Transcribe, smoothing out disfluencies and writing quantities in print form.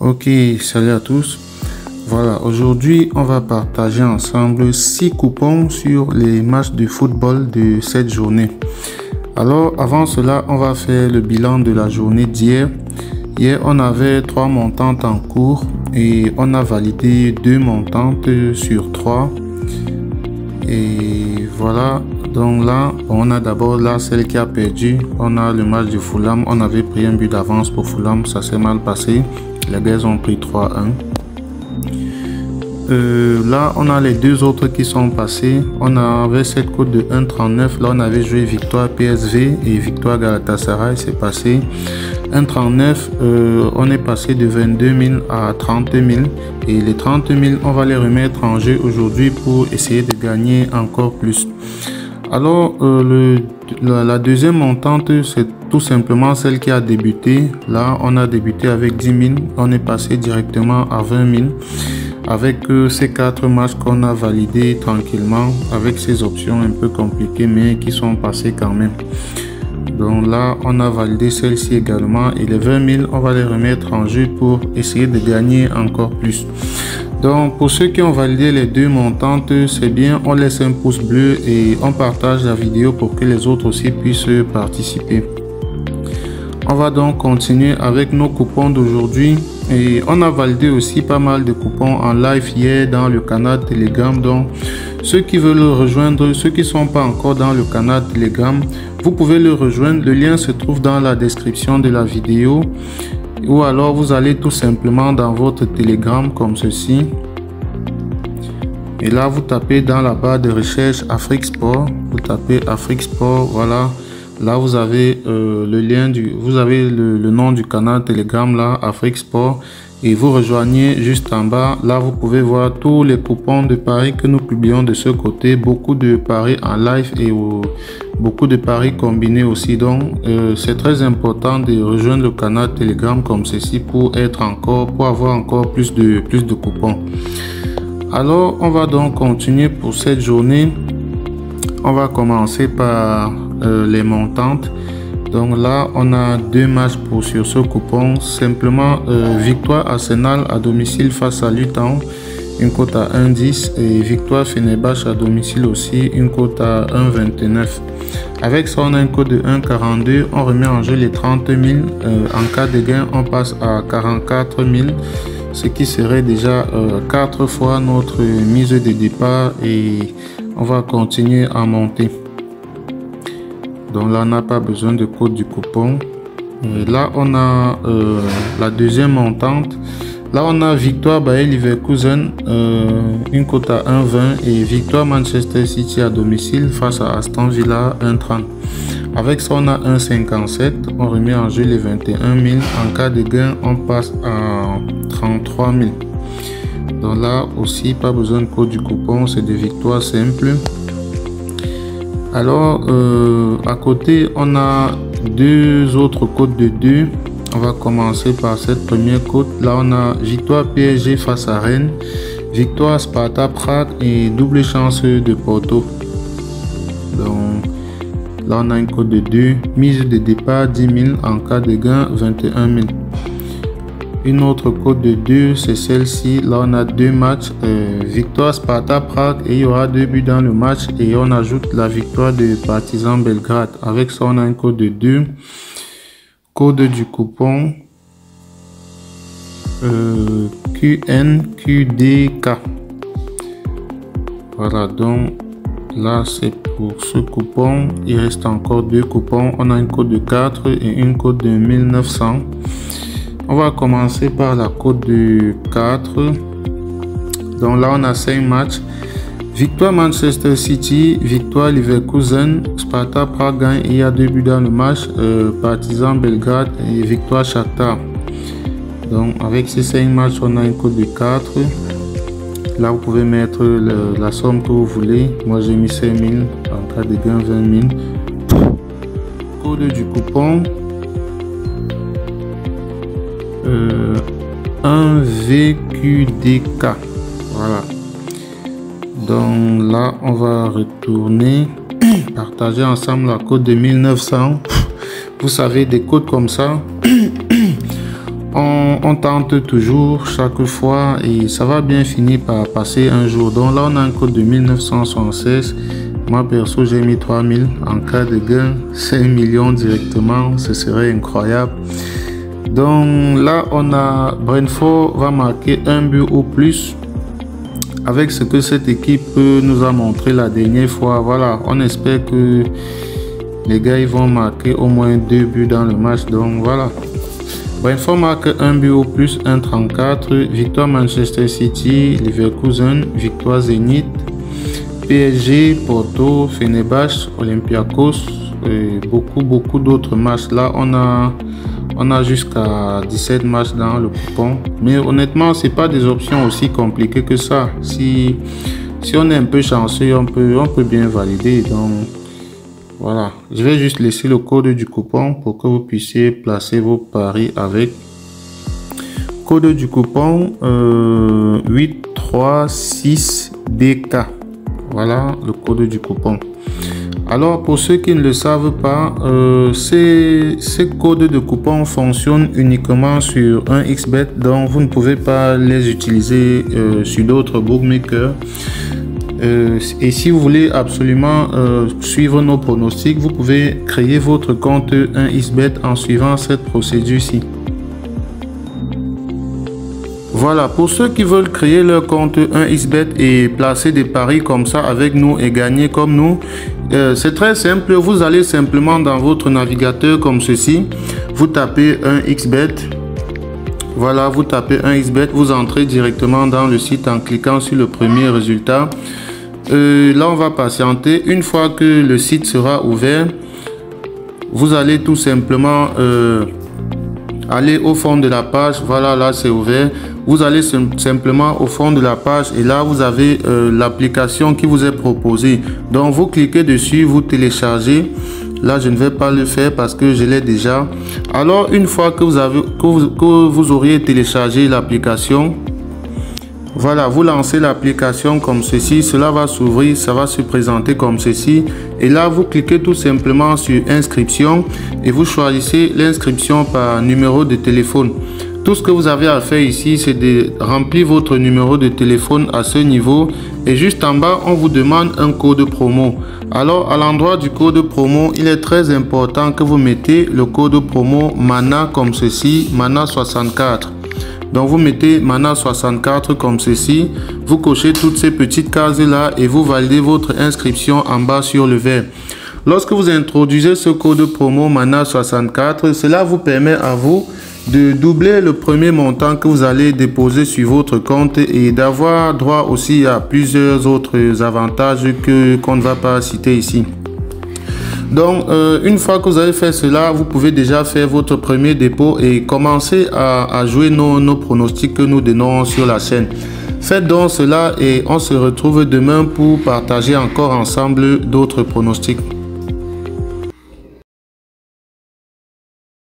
Ok, salut à tous. Voilà, aujourd'hui on va partager ensemble 6 coupons sur les matchs de football de cette journée. Alors avant cela, on va faire le bilan de la journée d'hier. Hier, on avait 3 montantes en cours et on a validé 2 montantes sur 3. Et voilà, donc là, on a d'abord là celle qui a perdu. On a le match de Fulham. On avait pris un but d'avance pour Fulham, ça s'est mal passé. Les Bears ont pris 3-1. Là, on a les deux autres qui sont passés. On avait cette cote de 1,39. Là, on avait joué victoire PSV et victoire Galatasaray. C'est passé 1,39. On est passé de 22 000 à 30 000. Et les 30 000, on va les remettre en jeu aujourd'hui pour essayer de gagner encore plus. Alors, la deuxième montante, c'est tout simplement celle qui a débuté. Là, on a débuté avec 10 000. On est passé directement à 20 000. Avec ces 4 matchs qu'on a validés tranquillement, avec ces options un peu compliquées, mais qui sont passées quand même. Donc là, on a validé celle-ci également. Et les 20 000, on va les remettre en jeu pour essayer de gagner encore plus. Donc pour ceux qui ont validé les 2 montantes, c'est bien, on laisse un pouce bleu et on partage la vidéo pour que les autres aussi puissent participer. On va donc continuer avec nos coupons d'aujourd'hui et on a validé aussi pas mal de coupons en live hier dans le canal Telegram. Donc ceux qui veulent le rejoindre, ceux qui ne sont pas encore dans le canal Telegram, vous pouvez le rejoindre. Le lien se trouve dans la description de la vidéo. Ou alors vous allez tout simplement dans votre Telegram comme ceci. Et là vous tapez dans la barre de recherche Afrique Sport. Vous tapez Afrique Sport, voilà. Là vous avez le lien vous avez le nom du canal Telegram là, Afrique Sport. Et vous rejoignez juste en bas. Là vous pouvez voir tous les coupons de paris que nous publions de ce côté. Beaucoup de paris en live et beaucoup de paris combinés aussi. Donc c'est très important de rejoindre le canal Telegram comme ceci pour avoir encore plus de coupons. Alors on va donc continuer pour cette journée. On va commencer par les montantes. Donc là, on a 2 matchs sur ce coupon. Simplement, victoire Arsenal à domicile face à Luton, une cote à 1,10. Et victoire Fenerbahçe à domicile aussi, une cote à 1,29. Avec ça, on a une cote de 1,42. On remet en jeu les 30 000. En cas de gain, on passe à 44 000. Ce qui serait déjà 4 fois notre mise de départ. Et on va continuer à monter. Donc là, on n'a pas besoin de code du coupon. Et là, on a la deuxième montante. Là, on a victoire Bayer Leverkusen, une cote à 1,20 et victoire Manchester City à domicile face à Aston Villa 1,30. Avec ça, on a 1,57. On remet en jeu les 21 000. En cas de gain, on passe à 33 000. Donc là aussi, pas besoin de code du coupon, c'est des victoires simples. Alors, à côté, on a 2 autres cotes de 2. On va commencer par cette première cote. Là, on a victoire PSG face à Rennes, victoire Sparta Prague et double chance de Porto. Donc, là, on a une cote de 2. Mise de départ 10 000. En cas de gain, 21 000. Une autre cote de 2, c'est celle-ci. Là, on a 2 matchs. Victoire Sparta Prague et il y aura 2 buts dans le match. Et on ajoute la victoire de Partizan Belgrade. Avec ça, on a une cote de 2. Code du coupon QNQDK. Voilà, donc là, c'est pour ce coupon. Il reste encore 2 coupons. On a une cote de 4 et une cote de 1900. On va commencer par la cote de 4. Donc là, on a 5 matchs. Victoire Manchester City, victoire Leverkusen, Sparta Prague gagne et il y a 2 buts dans le match. Partizan Belgrade et victoire Shakhtar. Donc avec ces 5 matchs, on a une cote de 4. Là, vous pouvez mettre la somme que vous voulez. Moi, j'ai mis 5 000. En cas de gain, 20 000. Code du coupon. 1VQDK. Voilà. Donc là, on va retourner, partager ensemble la cote de 1900. Vous savez, des codes comme ça, on on tente toujours chaque fois et ça va bien finir par passer un jour. Donc là, on a un code de 1976. Moi, perso, j'ai mis 3000. En cas de gain, 5 millions directement. Ce serait incroyable. Donc là, on a Brentford va marquer un but ou plus. Avec ce que cette équipe nous a montré la dernière fois. Voilà, on espère que les gars ils vont marquer au moins 2 buts dans le match. Donc voilà. Brentford marque un but au plus, 1,34. Victoire Manchester City, Leverkusen, victoire Zénith, PSG, Porto, Fenerbahçe, Olympiakos, beaucoup d'autres matchs. Là, on a jusqu'à 17 matchs dans le coupon. Mais honnêtement, c'est pas des options aussi compliquées que ça. Si on est un peu chanceux, on peut bien valider. Donc voilà, je vais juste laisser le code du coupon pour que vous puissiez placer vos paris avec. Code du coupon 836DK. Voilà le code du coupon. Alors pour ceux qui ne le savent pas, ces codes de coupon fonctionnent uniquement sur un XBet, donc vous ne pouvez pas les utiliser sur d'autres bookmakers. Et si vous voulez absolument suivre nos pronostics, vous pouvez créer votre compte 1xBet en suivant cette procédure-ci. Voilà, pour ceux qui veulent créer leur compte 1xBet et placer des paris comme ça avec nous et gagner comme nous, c'est très simple. Vous allez simplement dans votre navigateur comme ceci, vous tapez 1xBet. Voilà, vous tapez 1xBet, vous entrez directement dans le site en cliquant sur le premier résultat. Là, on va patienter. Une fois que le site sera ouvert, vous allez tout simplement aller au fond de la page. Voilà, là c'est ouvert. Vous allez simplement au fond de la page et là vous avez l'application qui vous est proposée. Donc vous cliquez dessus, vous téléchargez. Là je ne vais pas le faire parce que je l'ai déjà. Alors une fois que vous auriez téléchargé l'application, voilà, vous lancez l'application comme ceci, cela va s'ouvrir, ça va se présenter comme ceci. Et là, vous cliquez tout simplement sur inscription et vous choisissez l'inscription par numéro de téléphone. Tout ce que vous avez à faire ici, c'est de remplir votre numéro de téléphone à ce niveau. Et juste en bas, on vous demande un code promo. Alors, à l'endroit du code promo, il est très important que vous mettez le code promo MANA comme ceci, MANA 64. Donc vous mettez MANA 64 comme ceci, vous cochez toutes ces petites cases là et vous validez votre inscription en bas sur le vert. Lorsque vous introduisez ce code promo MANA 64, cela vous permet à vous de doubler le premier montant que vous allez déposer sur votre compte et d'avoir droit aussi à plusieurs autres avantages qu'on ne va pas citer ici. Donc, une fois que vous avez fait cela, vous pouvez déjà faire votre premier dépôt et commencer à jouer nos pronostics que nous donnons sur la chaîne. Faites donc cela et on se retrouve demain pour partager encore ensemble d'autres pronostics.